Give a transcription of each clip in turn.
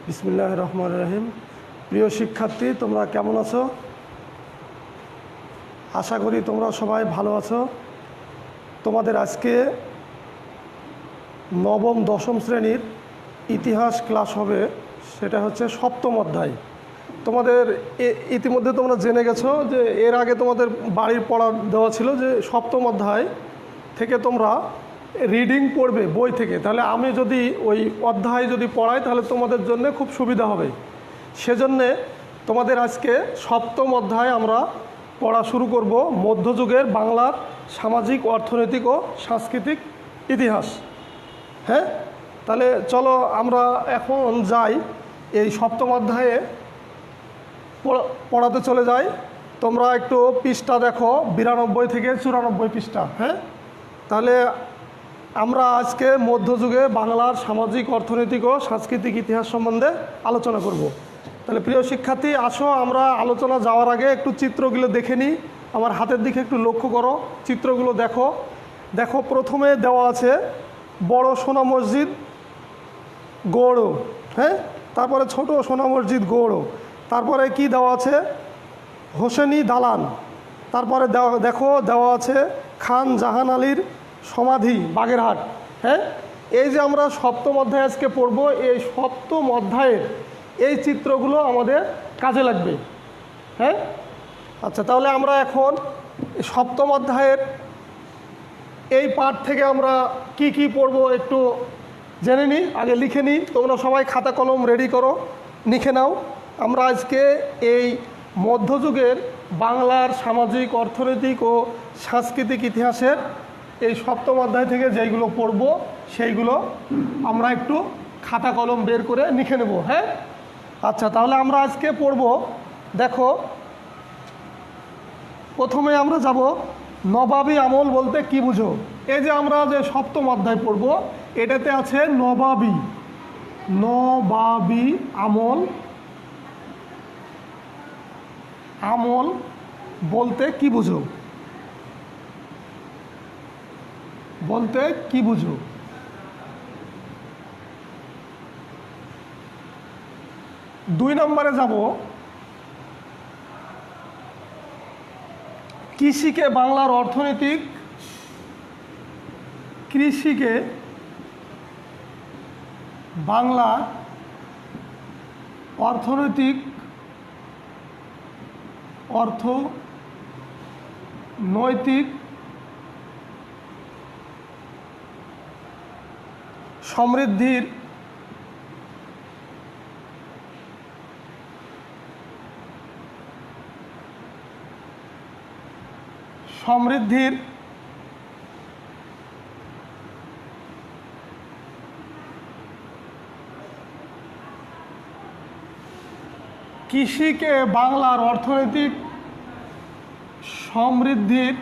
বিসমিল্লাহির রহমানির রহিম। প্রিয় শিক্ষার্থী, তোমরা কেমন আছো? আশা করি তোমরা সবাই ভালো আছো। তোমাদের আজকে নবম দশম শ্রেণীর ইতিহাস ক্লাস হবে, সেটা হচ্ছে সপ্তম অধ্যায়। তোমাদের ইতিমধ্যে তোমরা জেনে গেছো যে এর আগে তোমাদের বাড়ির পড়া দেওয়া ছিল যে সপ্তম অধ্যায় থেকে তোমরা রিডিং পড়বে বই থেকে। তাহলে আমি যদি ওই অধ্যায় যদি পড়াই তাহলে তোমাদের জন্য খুব সুবিধা হবে। সেজন্যে তোমাদের আজকে সপ্তম অধ্যায় আমরা পড়া শুরু করব, মধ্যযুগের বাংলার সামাজিক, অর্থনৈতিক ও সাংস্কৃতিক ইতিহাস। হ্যাঁ, তাহলে চলো আমরা এখন যাই, এই সপ্তম অধ্যায়ে পড়াতে চলে যাই। তোমরা একটু পৃষ্ঠা দেখো, 92 থেকে 94 পৃষ্ঠা। হ্যাঁ, তাহলে আমরা আজকে মধ্যযুগে বাংলার সামাজিক, অর্থনৈতিক ও সাংস্কৃতিক ইতিহাস সম্বন্ধে আলোচনা করব। তাহলে প্রিয় শিক্ষার্থী, আসো আমরা আলোচনা যাওয়ার আগে একটু চিত্রগুলো দেখে নিই। আমার হাতের দিকে একটু লক্ষ্য করো, চিত্রগুলো দেখো। দেখো, প্রথমে দেওয়া আছে বড় সোনা মসজিদ গৌড়, হ্যাঁ, তারপরে ছোট সোনা মসজিদ গৌড়, তারপরে কি দেওয়া আছে হোসেনি দালান, তারপরে দেখো দেওয়া আছে খান জাহান আলীর সমাধি বাগেরহাট। হ্যাঁ, এই যে আমরা সপ্তম অধ্যায় আজকে পড়ব, এই সপ্তম অধ্যায়ের এই চিত্রগুলো আমাদের কাজে লাগবে। হ্যাঁ, আচ্ছা, তাহলে আমরা এখন সপ্তম অধ্যায়ের এই পাঠ থেকে আমরা কি কি পড়ব একটু জেনে নিই, আগে লিখে নিই। তোমরা সবাই খাতা কলম রেডি করো, লিখে নাও। আমরা আজকে এই মধ্যযুগের বাংলার সামাজিক, অর্থনৈতিক ও সাংস্কৃতিক ইতিহাসের এই সপ্তম অধ্যায় থেকে যেইগুলো পড়ব সেইগুলো আমরা একটু খাতা কলম বের করে লিখে নেব। হ্যাঁ, আচ্ছা, তাহলে আমরা আজকে পড়ব। দেখো, প্রথমে আমরা যাব নবাবী আমল বলতে কি বুঝো। এই যে আমরা যে সপ্তম অধ্যায় পড়ব, এটাতে আছে নবাবী আমল। আমল বলতে কি বুঝো, বলতে কি বুঝো। 2 নম্বরে যাব কৃষিকে বাংলার অর্থনৈতিক, কৃষিকে বাংলার অর্থনৈতিক, অর্থনৈতিক সমৃদ্ধির কৃষিকে বাংলার অর্থনৈতিক সমৃদ্ধির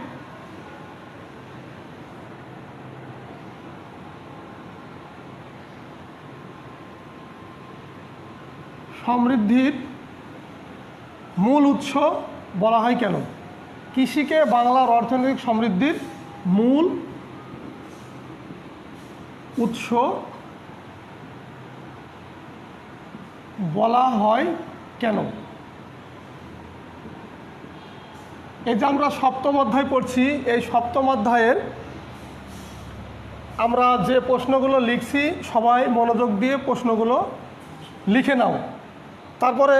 মূল উৎস বলা হয় কেন? কৃষিকে বাংলার অর্থনৈতিক সমৃদ্ধির মূল উৎস বলা হয় কেন? এই যে আমরা সপ্তম অধ্যায় পড়ছি, এই সপ্তম অধ্যায়ের আমরা যে প্রশ্নগুলো লিখছি সবাই মনোযোগ দিয়ে প্রশ্নগুলো লিখে নাও। তারপরে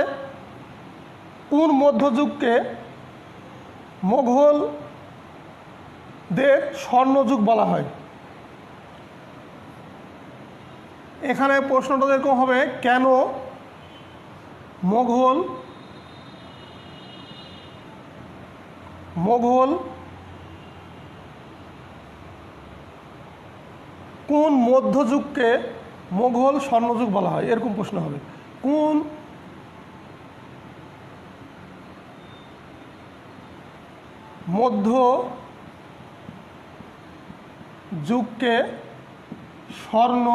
কোন মধ্যযুগকে মোগলদের স্বর্ণযুগ বলা হয়? এখানে প্রশ্নটা এরকম হবে, কেন কোন মধ্যযুগকে মোগল স্বর্ণযুগ বলা হয়, এরকম প্রশ্ন হবে। কোন মধ্যযুগকে স্বর্ণ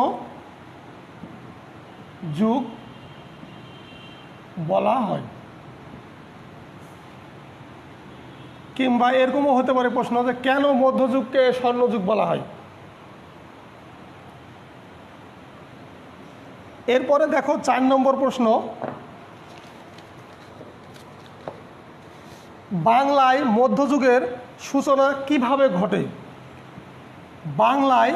যুগ বলা হয়? কিংবা এরকমও হতে পারে প্রশ্ন যে কেন মধ্যযুগকে স্বর্ণযুগ বলা হয়? এরপরে দেখো 4 নম্বর প্রশ্ন, বাংলায় মধ্যযুগের সূচনা কিভাবে ঘটে? বাংলায়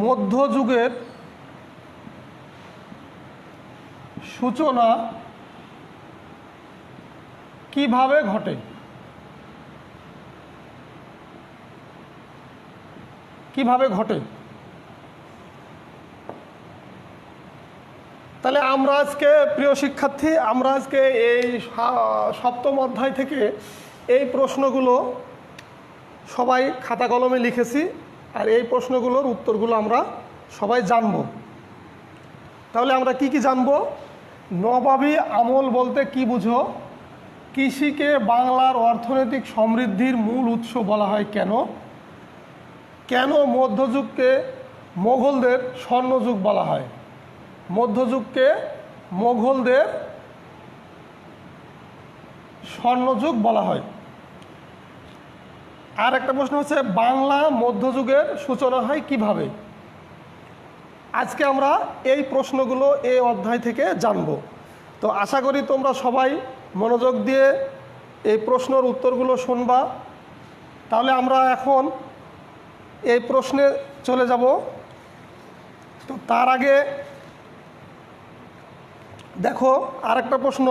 মধ্যযুগের সূচনা কিভাবে ঘটে? কিভাবে ঘটে? তাহলে আমরা আজকে প্রিয় শিক্ষার্থী, আমরা আজকে এই সপ্তম অধ্যায় থেকে এই প্রশ্নগুলো সবাই খাতা কলমে লিখেছি, আর এই প্রশ্নগুলোর উত্তরগুলো আমরা সবাই জানব। তাহলে আমরা কি কি জানব? নবাবী আমল বলতে কি বুঝো? কৃষিকে বাংলার অর্থনৈতিক সমৃদ্ধির মূল উৎস বলা হয় কেন? কেন মধ্যযুগকে মোগলদের স্বর্ণযুগ বলা হয়? মধ্যযুগকে মোগলদের স্বর্ণযুগ বলা হয়। আর একটা প্রশ্ন হচ্ছে, বাংলা মধ্যযুগের সূচনা হয় কিভাবে? আজকে আমরা এই প্রশ্নগুলো এই অধ্যায় থেকে জানব। তো আশা করি তোমরা সবাই মনোযোগ দিয়ে এই প্রশ্নের উত্তরগুলো শুনবা। তাহলে আমরা এখন এই প্রশ্নে চলে যাব। তো তার আগে দেখো আরেকটা প্রশ্ন,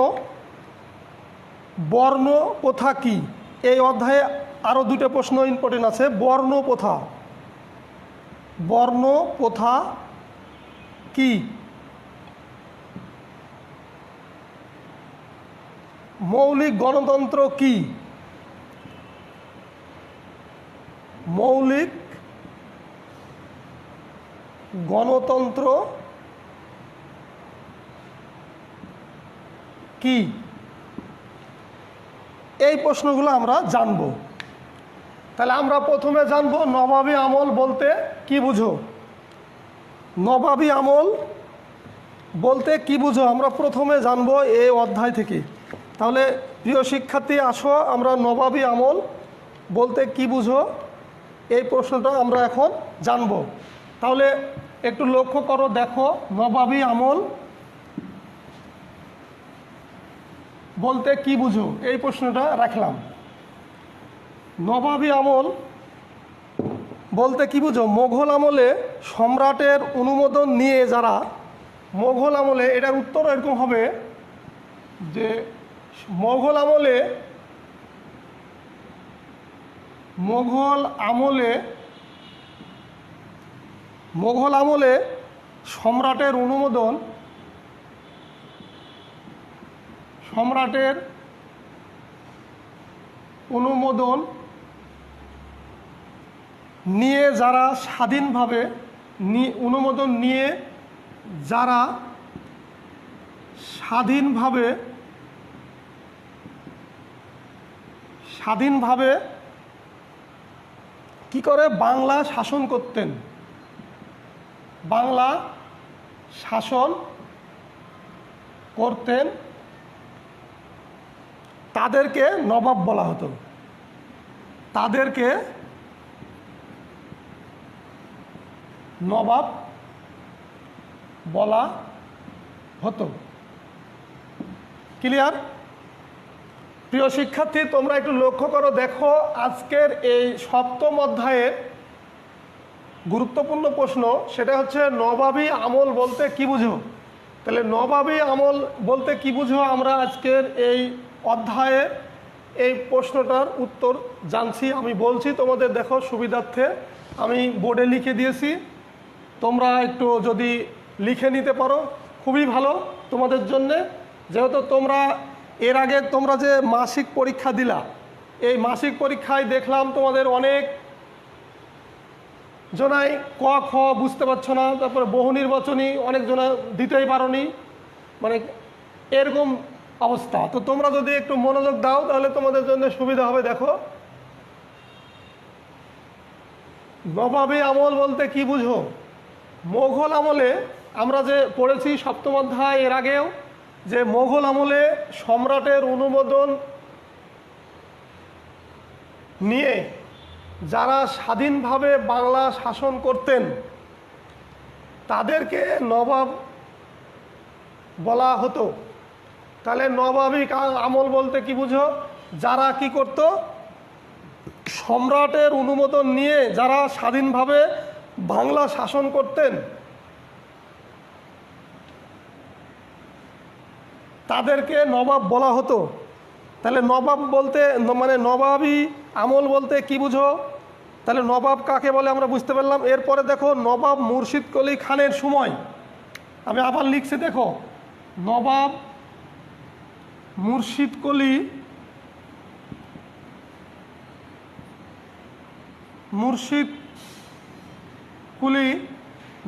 বর্ণ প্রথা কি? এই অধ্যায়ে আরও দুটো প্রশ্ন ইম্পর্টেন্ট আছে। বর্ণ প্রথা, বর্ণ প্রথা কি? মৌলিক গণতন্ত্র কি? মৌলিক গণতন্ত্র কি? এই প্রশ্নগুলো আমরা জানব। তাহলে আমরা প্রথমে জানব নবাবী আমল বলতে কি বুঝো? নবাবী আমল বলতে কি বুঝো আমরা প্রথমে জানব এই অধ্যায় থেকে। তাহলে প্রিয় শিক্ষার্থী, আসো আমরা নবাবী আমল বলতে কি বুঝো এই প্রশ্নটা আমরা এখন জানব। তাহলে একটু লক্ষ্য করো, দেখো নবাবী আমল বলতে কি বুঝো এই প্রশ্নটা রাখলাম। নবাবী আমল বলতে কি বুঝো? মোগল আমলে সম্রাটের অনুমোদন নিয়ে যারা, মোগল আমলে, এটার উত্তর এরকম হবে যে মোগল আমলে সম্রাটের অনুমোদন নিয়ে যারা স্বাধীনভাবে স্বাধীনভাবে কি করে বাংলা শাসন করতেন, বাংলা শাসন করতেন, তাদেরকে নবাব বলা হতো। তাদেরকে নবাব বলা হতো। ক্লিয়ার? প্রিয় শিক্ষার্থী, তোমরা একটু লক্ষ্য করো, দেখো আজকের এই সপ্তম অধ্যায়ের গুরুত্বপূর্ণ প্রশ্ন, সেটা হচ্ছে নবাবী আমল বলতে কি বুঝো? তাহলে নবাবী আমল বলতে কি বুঝো আমরা আজকের এই অধ্যায়ে এই প্রশ্নটার উত্তর জানছি। আমি বলছি তোমাদের, দেখো সুবিধার্থে আমি বোর্ডে লিখে দিয়েছি, তোমরা একটু যদি লিখে নিতে পারো খুবই ভালো তোমাদের জন্যে। যেহেতু তোমরা এর আগে তোমরা যে মাসিক পরীক্ষা দিলা, এই মাসিক পরীক্ষায় দেখলাম তোমাদের অনেক জনাই ক খ বুঝতে পারছো না, তারপরে বহু নির্বাচনী অনেক জনা দিতেই পারোনি, মানে এরকম অবস্থা। তো তোমরা যদি একটু মনোযোগ দাও তাহলে তোমাদের জন্য সুবিধা হবে। দেখো নবাবী আমল বলতে কি বুঝো? মোগল আমলে আমরা যে পড়েছি সপ্তম অধ্যায় এর আগেও, যে মোগল আমলে সম্রাটের অনুমোদন নিয়ে যারা স্বাধীনভাবে বাংলা শাসন করতেন, তাদেরকে নবাব বলা হতো। তাহলে নবাবী আমল বলতে কি বুঝো? যারা কি করত? সম্রাটের অনুমোদন নিয়ে যারা স্বাধীনভাবে বাংলা শাসন করতেন তাদেরকে নবাব বলা হতো। তাহলে নবাব বলতে মানে নবাবী আমল বলতে কি বুঝো? তাহলে নবাব কাকে বলে আমরা বুঝতে পারলাম। এরপরে দেখো নবাব মুর্শিদ কুলি খানের সময়, আমি আবার লিখছি দেখো, নবাব মুর্শিদ কুলি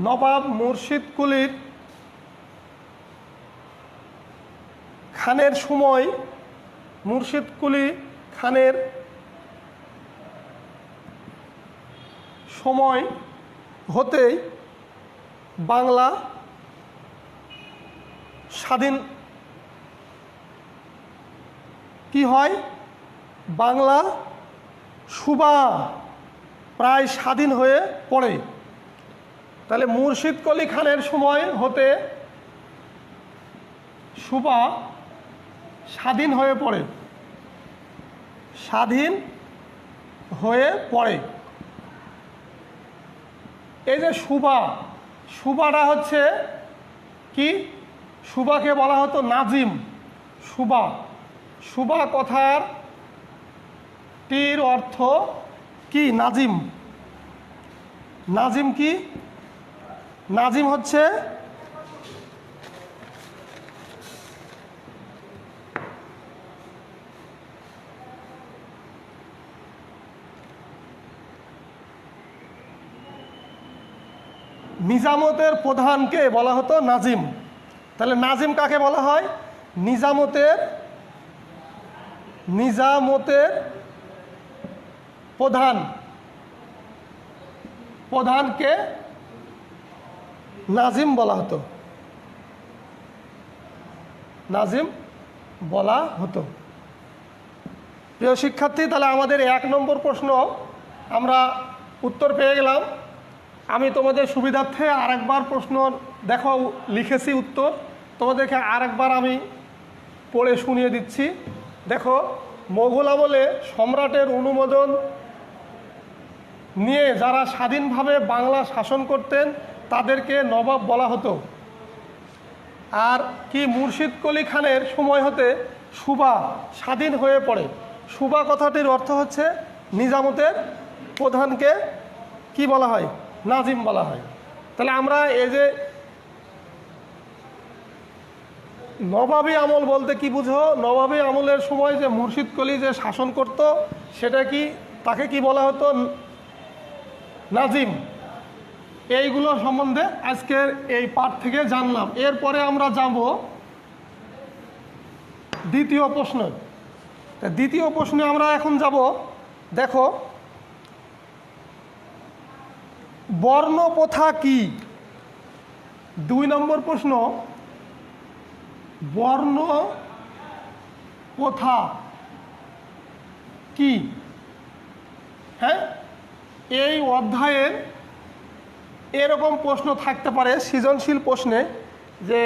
নবাব মুর্শিদ কুলির খানের সময়, মুর্শিদ কুলি খানের সময় হতেই বাংলা স্বাধীন কি হয়? বাংলা সুবা প্রায় স্বাধীন হয়ে পড়ে। তাহলে মুর্শিদ কুলি খানের সময় হতে সুবা স্বাধীন হয়ে পড়ে, স্বাধীন হয়ে পড়ে। এই যে সুবাটা হচ্ছে কি? সুবাকে বলা হতো নাজিম। সুবা কথার টির অর্থ কি? নাজিম। নাজিম কি? নাজিম হচ্ছে নিজামতের প্রধানকে বলা হতো নাজিম। তাহলে নাজিম কাকে বলা হয়? নিজামতের প্রধানকে নাজিম বলা হতো, নাজিম বলা হতো। প্রিয় শিক্ষার্থী, তাহলে আমাদের 1 নম্বর প্রশ্ন আমরা উত্তর পেয়ে গেলাম। আমি তোমাদের সুবিধার্থে আরেকবার প্রশ্ন দেখো লিখেছি উত্তর, তোমাদেরকে আরেকবার আমি পড়ে শুনিয়ে দিচ্ছি। দেখো, মোগল আমলে সম্রাটের অনুমোদন নিয়ে যারা স্বাধীনভাবে বাংলা শাসন করতেন তাদেরকে নবাব বলা হতো। আর কি? মুর্শিদ কুলি খানের সময় হতে সুবা স্বাধীন হয়ে পড়ে। সুবা কথাটির অর্থ হচ্ছে নিজামতের প্রধানকে কি বলা হয়? নাজিম বলা হয়। তাহলে আমরা এই যে নবাবী আমল বলতে কি বুঝো? নবাবী আমলের সময় যে মুর্শিদ কুলি যে শাসন করত সেটা কি, তাকে কি বলা হতো? নাজিম। এইগুলো সম্বন্ধে আজকের এই পাঠ থেকে জানলাম। এরপরে আমরা যাব দ্বিতীয় প্রশ্ন। দ্বিতীয় প্রশ্নে আমরা এখন যাব, দেখো, বর্ণপ্রথা কি? 2 নম্বর প্রশ্ন, বর্ণপ্রথা কি? হ্যাঁ, এই অধ্যায়ের এরকম প্রশ্ন থাকতে পারে সৃজনশীল প্রশ্নে, যে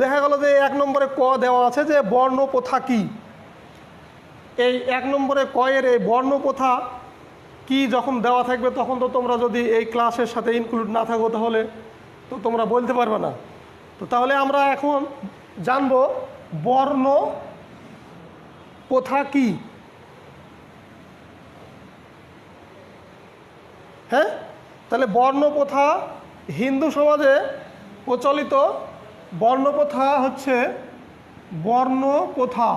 দেখা গেল যে 1 নম্বরে ক দেওয়া আছে যে বর্ণপ্রথা কি। এই 1 নম্বরে ক এর এই বর্ণপ্রথা কি যখন দেওয়া থাকবে তখন তো তোমরা যদি এই ক্লাসের সাথে ইনক্লুড না থাকো তাহলে তো তোমরা বলতে পারবে না। তো তাহলে আমরা এখন জানব বর্ণপ্রথা কি। হ্যাঁ, তাহলে বর্ণপ্রথা হিন্দু সমাজে প্রচলিত বর্ণপ্রথা হচ্ছে বর্ণপ্রথা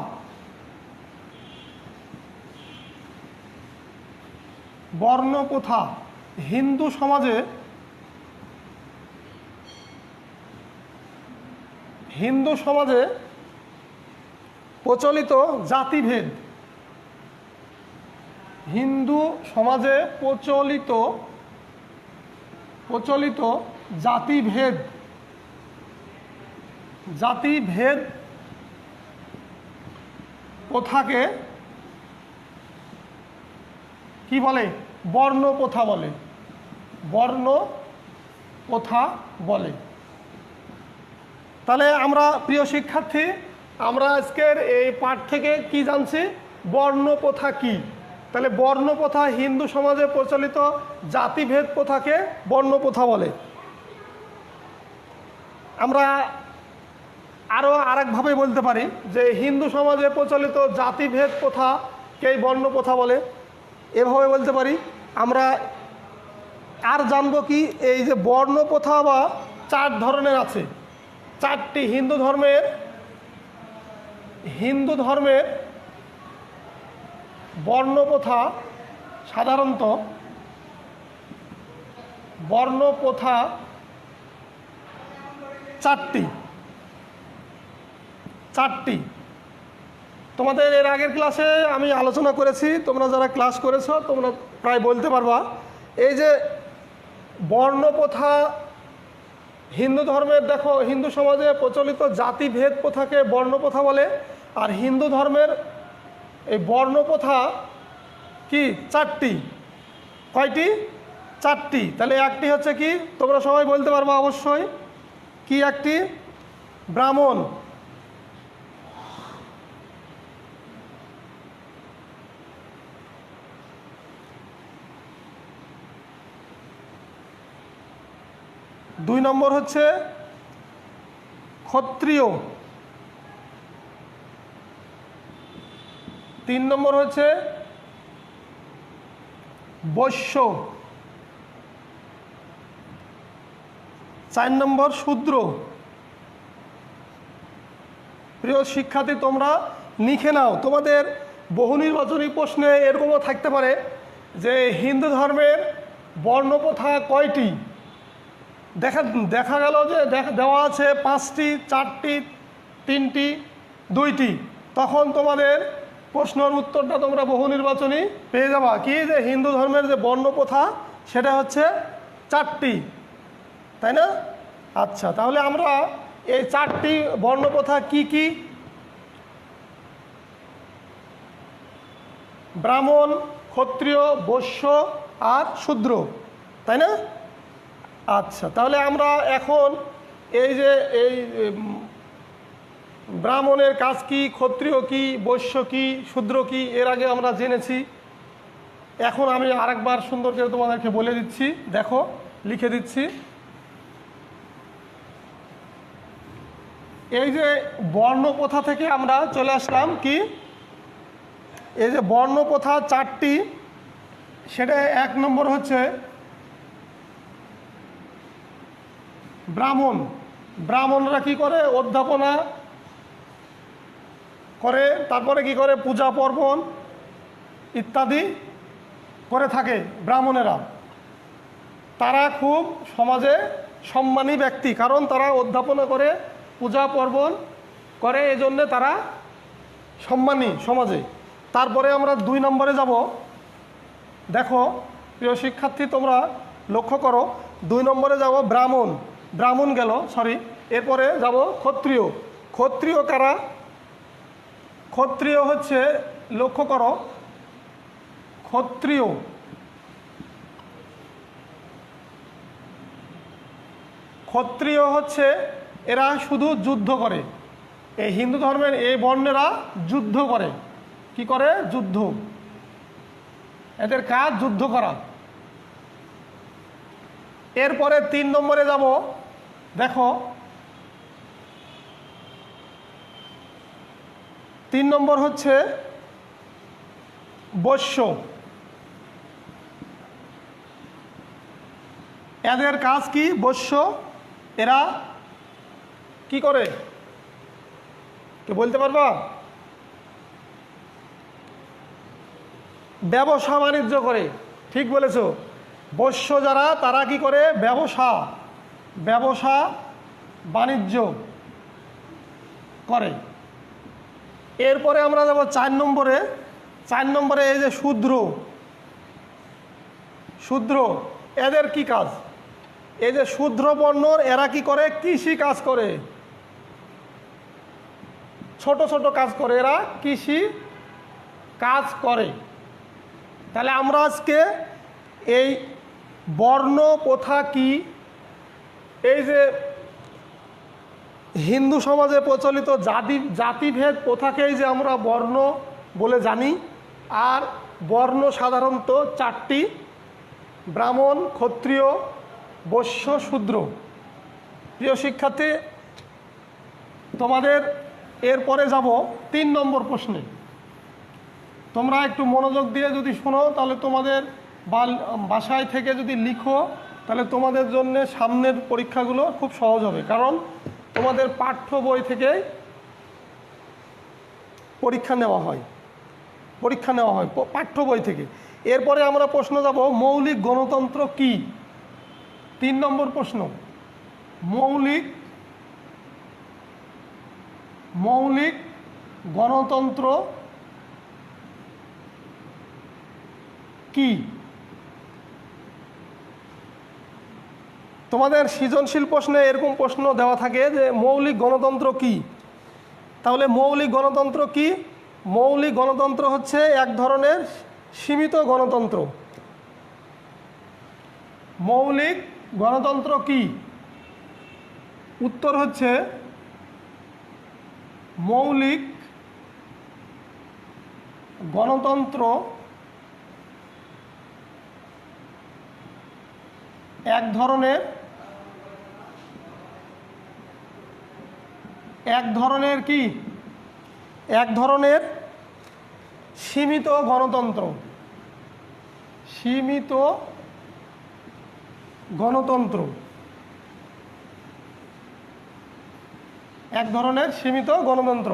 হিন্দু সমাজে প্রচলিত জাতিভেদ, হিন্দু সমাজে প্রচলিত জাতিভেদ প্রথাকে কি বলে? বর্ণপ্রথা বলে। প্রথা বলে। তাহলে আমরা প্রিয় শিক্ষার্থী, আমরা আজকের এই পাঠ থেকে কি জানছি? বর্ণ প্রথা কি। তাহলে বর্ণ প্রথা হিন্দু সমাজে প্রচলিত জাতিভেদ প্রথাকে বর্ণ প্রথা বলে। আমরা আরও আরেকভাবে বলতে পারি যে হিন্দু সমাজে প্রচলিত জাতিভেদ প্রথাকেই বর্ণ প্রথা বলে, এভাবে বলতে পারি। আমরা আর জানবো কি, এই যে বর্ণ প্রথা বা 4 ধরনের আছে, 4টি হিন্দু ধর্মের বর্ণ প্রথা। সাধারণত বর্ণ প্রথা 4টি। তোমাদের এর আগের ক্লাসে আমি আলোচনা করেছি, তোমরা যারা ক্লাস করেছো তোমরা প্রায় বলতে পারবা। এই যে বর্ণ প্রথা হিন্দু ধর্মের, দেখো হিন্দু সমাজে প্রচলিত জাতিভেদ প্রথাকে বর্ণ প্রথা বলে। আর হিন্দু ধর্মের এই বর্ণ প্রথা কি 4টি। কয়টি? 4টি। তাহলে একটি হচ্ছে কি, তোমরা সবাই বলতে পারবা অবশ্যই, কি একটি? ব্রাহ্মণ। দুই নম্বর হচ্ছে ক্ষত্রিয়। 3 নম্বর হচ্ছে বৈশ্য। 4 নম্বর শূদ্র। প্রিয় শিক্ষার্থী, তোমরা লিখে নাও। তোমাদের বহু নির্বাচনী প্রশ্নে এরকমও থাকতে পারে যে হিন্দু ধর্মের বর্ণ প্রথা কয়টি। দেখা গেল যে দেওয়া আছে 5টি, 4টি, 3টি, 2টি। তখন তোমাদের প্রশ্নের উত্তরটা তোমরা বহু নির্বাচনী পেয়ে যাবা কি, যে হিন্দু ধর্মের যে বর্ণ প্রথা সেটা হচ্ছে 4টি, তাই না? আচ্ছা, তাহলে আমরা এই 4টি বর্ণ প্রথা কি কি? ব্রাহ্মণ, ক্ষত্রিয়, বৈশ্য আর শূদ্র, তাই না? আচ্ছা, তাহলে আমরা এখন এই যে ব্রাহ্মণের কাজ কি, ক্ষত্রিয় কি, বৈশ্য কি, শূদ্র কি, এর আগে আমরা জেনেছি। এখন আমি আরেকবার সুন্দর করে তোমাদেরকে বলে দিচ্ছি, দেখো লিখে দিচ্ছি। এই যে বর্ণ প্রথা থেকে আমরা চলে আসলাম কি, এই যে বর্ণ প্রথা 4টি, সেটা 1 নম্বর হচ্ছে ব্রাহ্মণ। ব্রাহ্মণরা কি করে? অধ্যাপনা করে, তারপরে কি করে? পূজা পার্বণ ইত্যাদি করে থাকে ব্রাহ্মণেরা। তারা খুব সমাজে সম্মানী ব্যক্তি, কারণ তারা অধ্যাপনা করে, পূজা পার্বণ করে, এজন্য তারা সম্মানী সমাজে। তারপরে আমরা 2 নম্বরে যাব। দেখো প্রিয় শিক্ষার্থী, তোমরা লক্ষ্য করো, 2 নম্বরে যাব ব্রাহ্মণ গেল, সরি। এরপরে যাব ক্ষত্রিয়। ক্ষত্রিয় কারা? ক্ষত্রিয় হচ্ছে, লক্ষ্য করো, ক্ষত্রিয় হচ্ছে এরা শুধু যুদ্ধ করে। এই হিন্দু ধর্মের এই বর্ণেরা যুদ্ধ করে। কি করে? যুদ্ধ। এদের কাজ যুদ্ধ করা। এরপরে 3 নম্বরে যাব। দেখো 3 নম্বর হচ্ছে বৈশ্য। এদের কাজ কি? বৈশ্য এরা কি করে? কে বলতে পারবা? ব্যবসা বাণিজ্য করে। ঠিক বলেছো। বৈশ্য যারা, তারা কি করে? ব্যবসা বাণিজ্য করে। এরপরে আমরা যাব 4 নম্বরে। 4 নম্বরে এই যে শূদ্র, এদের কি কাজ? এই যে শূদ্র বর্ণর এরা কি করে? কৃষি কাজ করে, ছোট ছোট কাজ করে, এরা কৃষি কাজ করে। তাহলে আমরা আজকে এই বর্ণ প্রথা কি এই যে হিন্দু সমাজে প্রচলিত জাতিভেদ প্রথাকেই যে আমরা বর্ণ বলে জানি, আর বর্ণ সাধারণত চারটি: ব্রাহ্মণ, ক্ষত্রিয়, বৈশ্য, শূদ্র। প্রিয় শিক্ষার্থী, তোমাদের এরপরে যাব 3 নম্বর প্রশ্নে। তোমরা একটু মনোযোগ দিয়ে যদি শোনো তাহলে তোমাদের বাসায় থেকে যদি লিখো তাহলে তোমাদের জন্য সামনের পরীক্ষাগুলো খুব সহজ হবে, কারণ তোমাদের পাঠ্য বই থেকে পরীক্ষা নেওয়া হয় পাঠ্য বই থেকে। এরপরে আমরা প্রশ্ন যাব মৌলিক গণতন্ত্র কি। 3 নম্বর প্রশ্ন, মৌলিক গণতন্ত্র কি। তোমাদের সৃজনশীল প্রশ্নে এরকম প্রশ্ন দেওয়া থাকে যে মৌলিক গণতন্ত্র কি। তাহলে মৌলিক গণতন্ত্র কি? মৌলিক গণতন্ত্র হচ্ছে এক ধরনের সীমিত গণতন্ত্র। মৌলিক গণতন্ত্র কি? উত্তর হচ্ছে মৌলিক গণতন্ত্র এক ধরনের কি? এক ধরনের সীমিত গণতন্ত্র। এক ধরনের সীমিত গণতন্ত্র।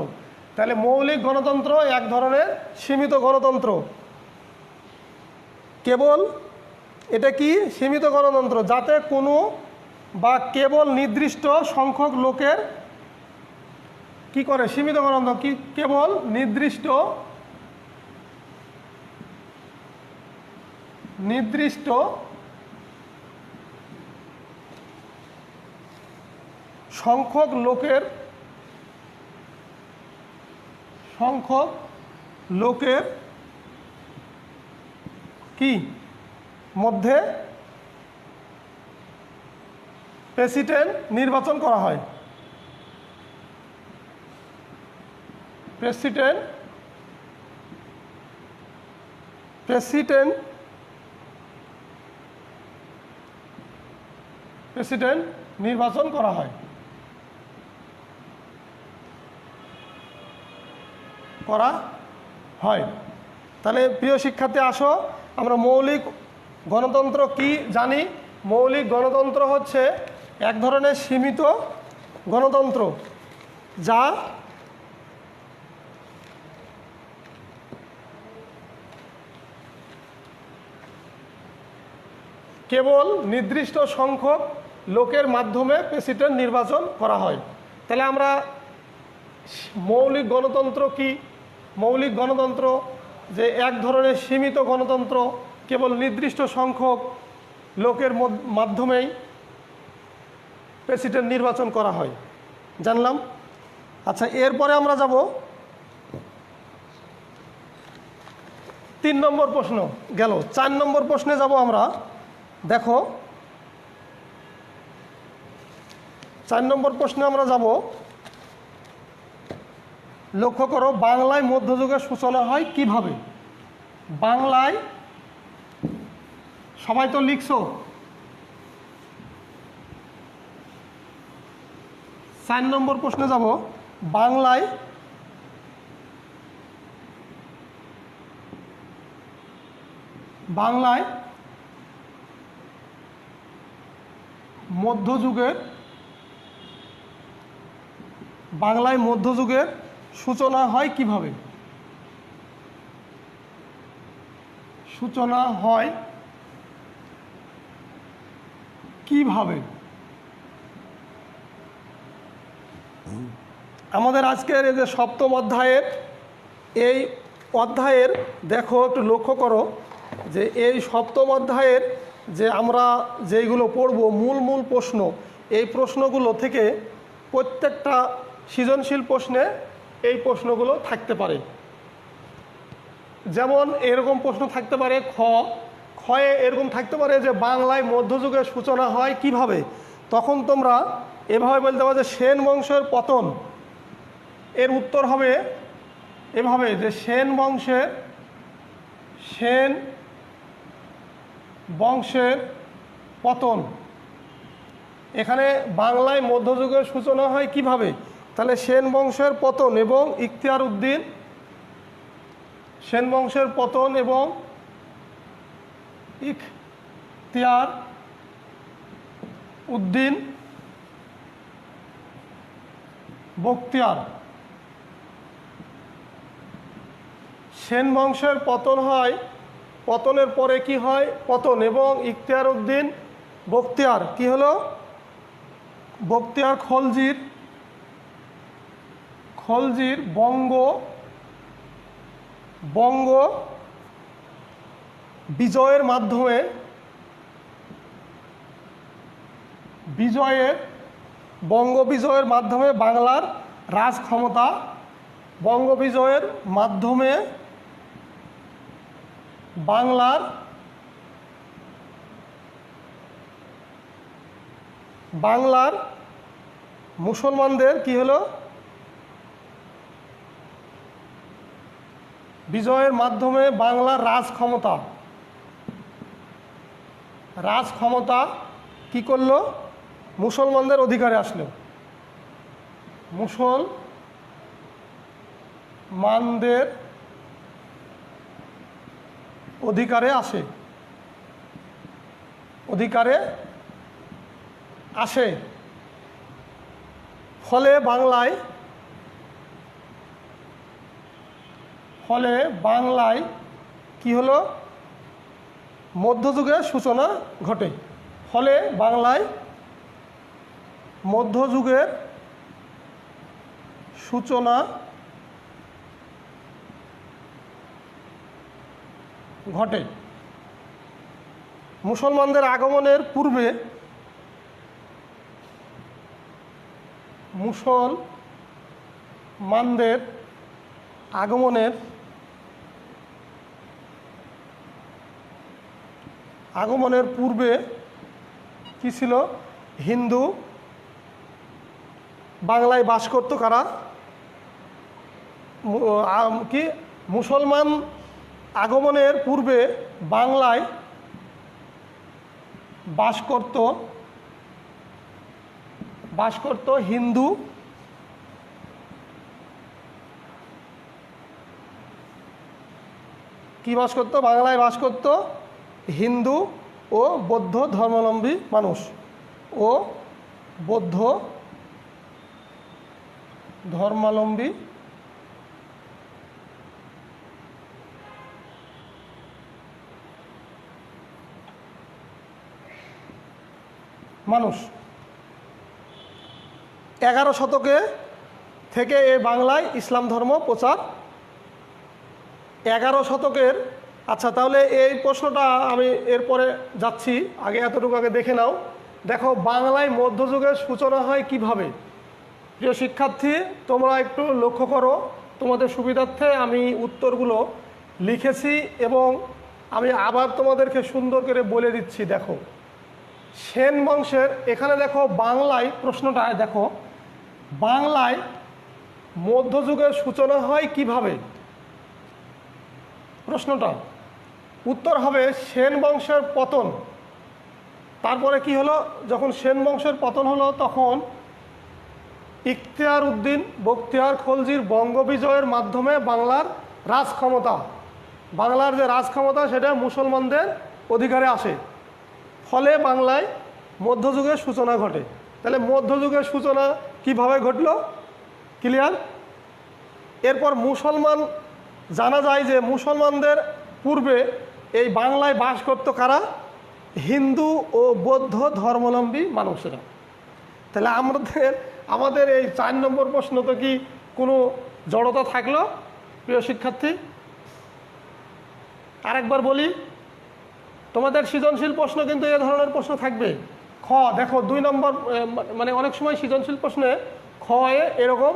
তাহলে মৌলিক গণতন্ত্র এক ধরনের সীমিত গণতন্ত্র। কেবল এটা কি? সীমিত গণতন্ত্র, যাতে কোনো বা কেবল নির্দিষ্ট সংখ্যক লোকের কি করে? সীমিত গণতন্ত্র কি? কেবল নির্দিষ্ট সংখ্যক লোকের কি মধ্যে প্রেসিডেন্ট নির্বাচন করা হয়। প্রেসিডেন্ট নির্বাচন করা হয়। তাহলে প্রিয় শিক্ষার্থী, আসো আমরা মৌলিক গণতন্ত্র কি জানি। মৌলিক গণতন্ত্র হচ্ছে এক ধরনের সীমিত গণতন্ত্র, যা কেবল নির্দিষ্ট সংখ্যক লোকের মাধ্যমে প্রেসিডেন্ট নির্বাচন করা হয়। তাহলে আমরা মৌলিক গণতন্ত্র কি? মৌলিক গণতন্ত্র যে এক ধরনের সীমিত গণতন্ত্র, কেবল নির্দিষ্ট সংখ্যক লোকের মাধ্যমেই প্রেসিডেন্ট নির্বাচন করা হয়, জানলাম। আচ্ছা, এরপরে আমরা যাব 3 নম্বর প্রশ্ন গেল। 4 নম্বর প্রশ্নে যাব আমরা। দেখো, 4 নম্বর প্রশ্নে আমরা যাব। লক্ষ্য করো, বাংলায় মধ্যযুগের সূচনা হয় কিভাবে? বাংলায়, সবাই তো লিখছো। 4 নম্বর প্রশ্নে যাব। বাংলায় মধ্যযুগের সূচনা হয় কিভাবে? আমাদের আজকের এই যে 7ম অধ্যায়ের এই অধ্যায়ের দেখো, একটু লক্ষ্য করো যে এই 7ম অধ্যায়ের যে আমরা যেইগুলো পড়ব মূল প্রশ্ন, এই প্রশ্নগুলো থেকে প্রত্যেকটা সৃজনশীল প্রশ্নে এই প্রশ্নগুলো থাকতে পারে। যেমন এরকম প্রশ্ন থাকতে পারে, খয়ে এরকম থাকতে পারে যে বাংলায় মধ্যযুগের সূচনা হয় কিভাবে। তখন তোমরা এভাবে বলতে পারো যে সেন বংশের পতন। এর উত্তর হবে এভাবে যে সেন বংশের পতন। এখানে বাংলায় মধ্যযুগের সূচনা হয় কিভাবে? তাহলে সেন বংশের পতন এবং ইখতিয়ার উদ্দিন, সেন বংশের পতন এবং ইখতিয়ার উদ্দিন বখতিয়ার। সেন বংশের পতন হয়, পতনের পরে কি হয়? পতন এবং ইখতিয়ার উদ্দিন বখতিয়ার কি হলো? বখতিয়ার খলজির বঙ্গ বিজয়ের মাধ্যমে বঙ্গ বিজয়ের মাধ্যমে বাংলার রাজ ক্ষমতা, বঙ্গ বিজয়ের মাধ্যমে বাংলার মুসলমানদের কি হলো? বিজয়ের মাধ্যমে বাংলার রাজ ক্ষমতা কি করলো? মুসলমানদের অধিকারে আসলো, মুসলমানদের অধিকারে আসে। ফলে বাংলায় কি হলো? মধ্যযুগের সূচনা ঘটে। ফলে বাংলায় মধ্যযুগের সূচনা ঘটে। মুসলমানদের আগমনের পূর্বে আগমনের পূর্বে কি ছিল? হিন্দু বাংলায় বাস করত কারা? কি মুসলমান আগমনের পূর্বে বাংলায় বাস করত হিন্দু, কি বাস করত? বাংলায় বাস করত হিন্দু ও বৌদ্ধ ধর্মাবলম্বী মানুষ। 11 শতকে থেকে এই বাংলায় ইসলাম ধর্ম প্রচার। 11 শতকের। আচ্ছা, তাহলে এই প্রশ্নটা আমি এরপরে যাচ্ছি, আগে এতটুকু আগে দেখে নাও। দেখো, বাংলায় মধ্যযুগের সূচনা হয় কিভাবে? প্রিয় শিক্ষার্থী, তোমরা একটু লক্ষ্য করো, তোমাদের সুবিধার্থে আমি উত্তরগুলো লিখেছি এবং আমি আবার তোমাদেরকে সুন্দর করে বলে দিচ্ছি। দেখো, সেন বংশের এখানে দেখো বাংলায় প্রশ্নটা দেখো, বাংলায় মধ্যযুগের সূচনা হয় কিভাবে? প্রশ্নটা উত্তর হবে সেন বংশের পতন। তারপরে কি হলো? যখন সেন বংশের পতন হলো তখন ইখতিয়ার উদ্দিন বখতিয়ার খলজির বঙ্গ বিজয়ের মাধ্যমে বাংলার রাজ ক্ষমতা, বাংলার যে রাজ ক্ষমতা সেটা মুসলমানদের অধিকারে আসে। ফলে বাংলায় মধ্যযুগের সূচনা ঘটে। তাহলে মধ্যযুগের সূচনা কিভাবে ঘটল? ক্লিয়ার? এরপর মুসলমান, জানা যায় যে মুসলমানদের পূর্বে এই বাংলায় বাস করত কারা? হিন্দু ও বৌদ্ধ ধর্মাবলম্বী মানুষেরা। তাহলে আমাদের এই 4 নম্বর প্রশ্ন তো কি কোনো জড়তা থাকলো? প্রিয় শিক্ষার্থী, আরেকবার বলি, তোমাদের সৃজনশীল প্রশ্ন কিন্তু এ ধরনের প্রশ্ন থাকবে। খ দেখো 2 নম্বর, মানে অনেক সময় সৃজনশীল প্রশ্নে খ এরকম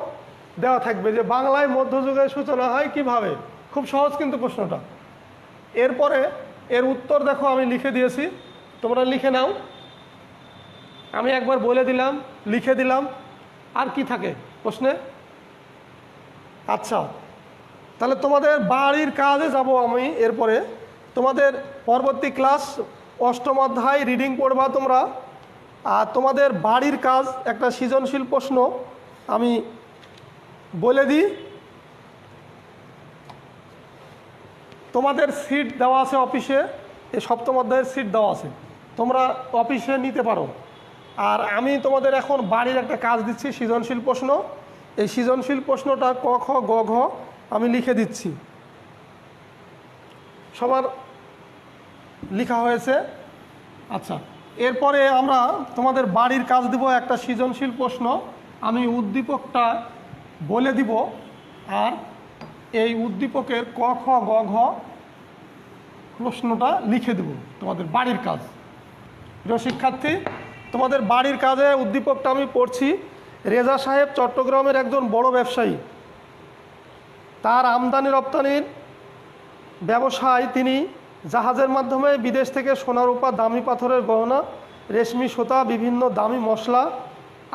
দেওয়া থাকবে যে বাংলায় মধ্যযুগের সূচনা হয় কিভাবে। খুব সহজ কিন্তু প্রশ্নটা। এরপরে এর উত্তর দেখো আমি লিখে দিয়েছি, তোমরা লিখে নাও। আমি একবার বলে দিলাম, লিখে দিলাম, আর কি থাকে প্রশ্নে? আচ্ছা, তাহলে তোমাদের বাড়ির কাজে যাব আমি। এরপরে তোমাদের পরবর্তী ক্লাস অষ্টম অধ্যায় রিডিং পড়বা তোমরা। আর তোমাদের বাড়ির কাজ একটা সৃজনশীল প্রশ্ন আমি বলে দিই। তোমাদের সিট দেওয়া আছে অফিসে, এই সপ্তম অধ্যায়ের সিট দেওয়া আছে, তোমরা অফিসে নিতে পারো। আর আমি তোমাদের এখন বাড়ির একটা কাজ দিচ্ছি, সৃজনশীল প্রশ্ন। এই সৃজনশীল প্রশ্নটা ক খ গ ঘ আমি লিখে দিচ্ছি। সবার লেখা হয়েছে? আচ্ছা, এরপরে আমরা তোমাদের বাড়ির কাজ দিব একটা সৃজনশীল প্রশ্ন। আমি উদ্দীপকটা বলে দিব, আর এই উদ্দীপকের ক খ গ ঘ প্রশ্নটা লিখে দেব তোমাদের বাড়ির কাজ। প্রিয় শিক্ষার্থী, তোমাদের বাড়ির কাজে উদ্দীপকটা আমি পড়ছি। রেজা সাহেব চট্টগ্রামের একজন বড় ব্যবসায়ী। তার আমদানি রপ্তানির ব্যবসায় তিনি জাহাজের মাধ্যমে বিদেশ থেকে সোনা রূপা, দামি পাথরের গহনা, রেশমি সুতা, বিভিন্ন দামি মশলা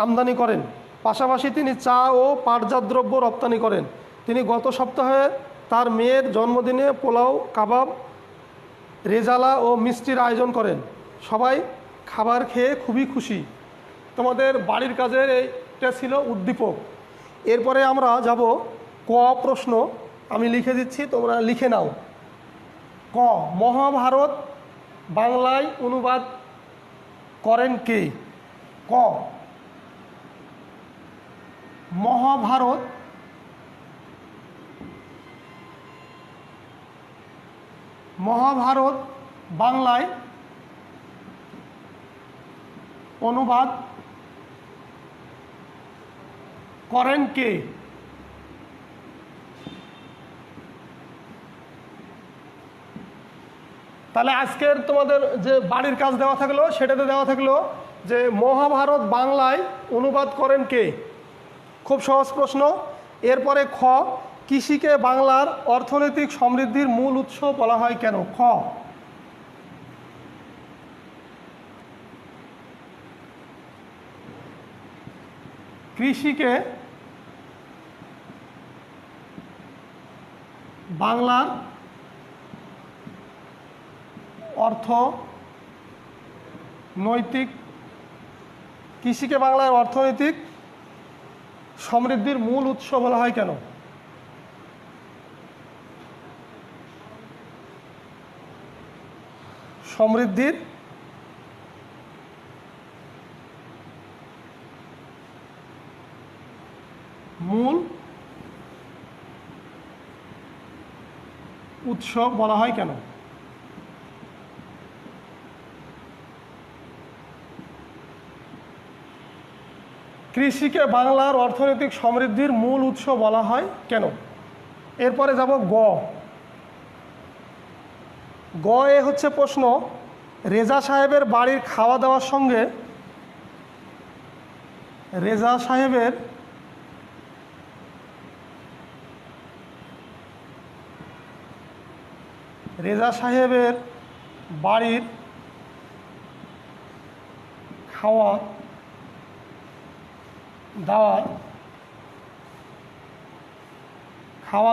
আমদানি করেন। পাশাপাশি তিনি চা ও পাটজাত দ্রব্য রপ্তানি করেন। তিনি গত সপ্তাহে তার মেয়ের জন্মদিনে পোলাও, কাবাব, রেজালা ও মিষ্টির আয়োজন করেন। সবাই খাবার খেয়ে খুবই খুশি। তোমাদের বাড়ির কাজের এইটা ছিল উদ্দীপক। এরপরে আমরা যাব ক প্রশ্ন, আমি লিখে দিচ্ছি, তোমরা লিখে নাও। ক, মহাভারত বাংলায় অনুবাদ করেন কে? ক, মহাভারত বাংলায় অনুবাদ করেন কে? তাহলে আজকের তোমাদের যে বাড়ির কাজ দেওয়া থাকলো সেটাতে দেওয়া থাকলো যে মহাভারত বাংলায় অনুবাদ করেন কে? খুব সহজ প্রশ্ন। এরপরে খ, কৃষিকে বাংলার অর্থনৈতিক সমৃদ্ধির মূল উৎস বলা হয় কেন? খ, কৃষিকে বাংলার অর্থনৈতিক সমৃদ্ধির মূল উৎস বলা হয় কেন? সমৃদ্ধির মূল উৎস বলা হয় কেন? কৃষিকে বাংলার অর্থনৈতিক সমৃদ্ধির মূল উৎস বলা হয় কেন? এরপরে যাব গ। গ এ হচ্ছে প্রশ্ন, রেজা সাহেবের বাড়ির খাওয়া দাওয়ার সঙ্গে রেজা সাহেবের বাড়ির খাওয়া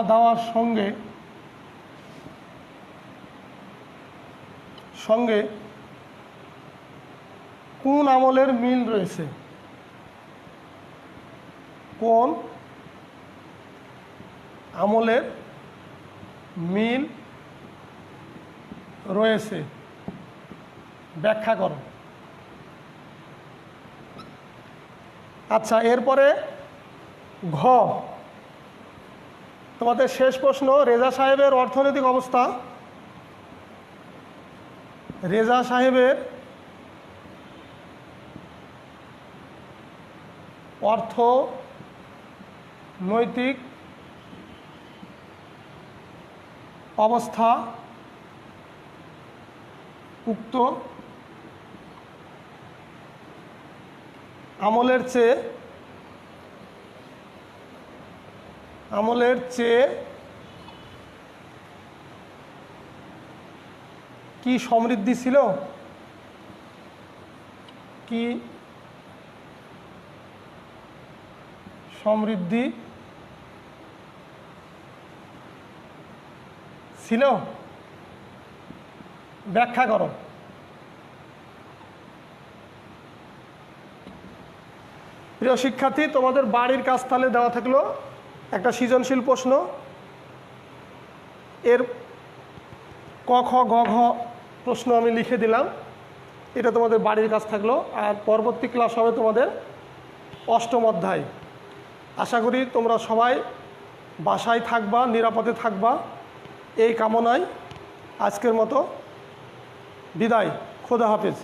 দাওয়ার সঙ্গে কোন আমলের মিল রয়েছে? কোন আমলের মিল রয়েছে? ব্যাখ্যা করো। আচ্ছা, এরপরে ঘ, তোমাদের শেষ প্রশ্ন, রেজা সাহেবের অর্থনৈতিক অবস্থা। রেজা সাহেবের অর্থনৈতিক অবস্থা উক্ত আমলের চেয়ে কি সমৃদ্ধি ছিল? কি সমৃদ্ধি ছিল? ব্যাখ্যা করো। প্রিয় শিক্ষার্থী, তোমাদের বাড়ির কাজ তাহলে দেওয়া থাকলো একটা সৃজনশীল প্রশ্ন। এর ক খ গ ঘ প্রশ্ন আমি লিখে দিলাম, এটা তোমাদের বাড়ির কাজ থাকলো। আর পরবর্তী ক্লাস হবে তোমাদের অষ্টম অধ্যায়। আশা করি তোমরা সবাই বাসায় থাকবা, নিরাপদে থাকবা, এই কামনায় আজকের মতো বিদায়। খোদা হাফেজ।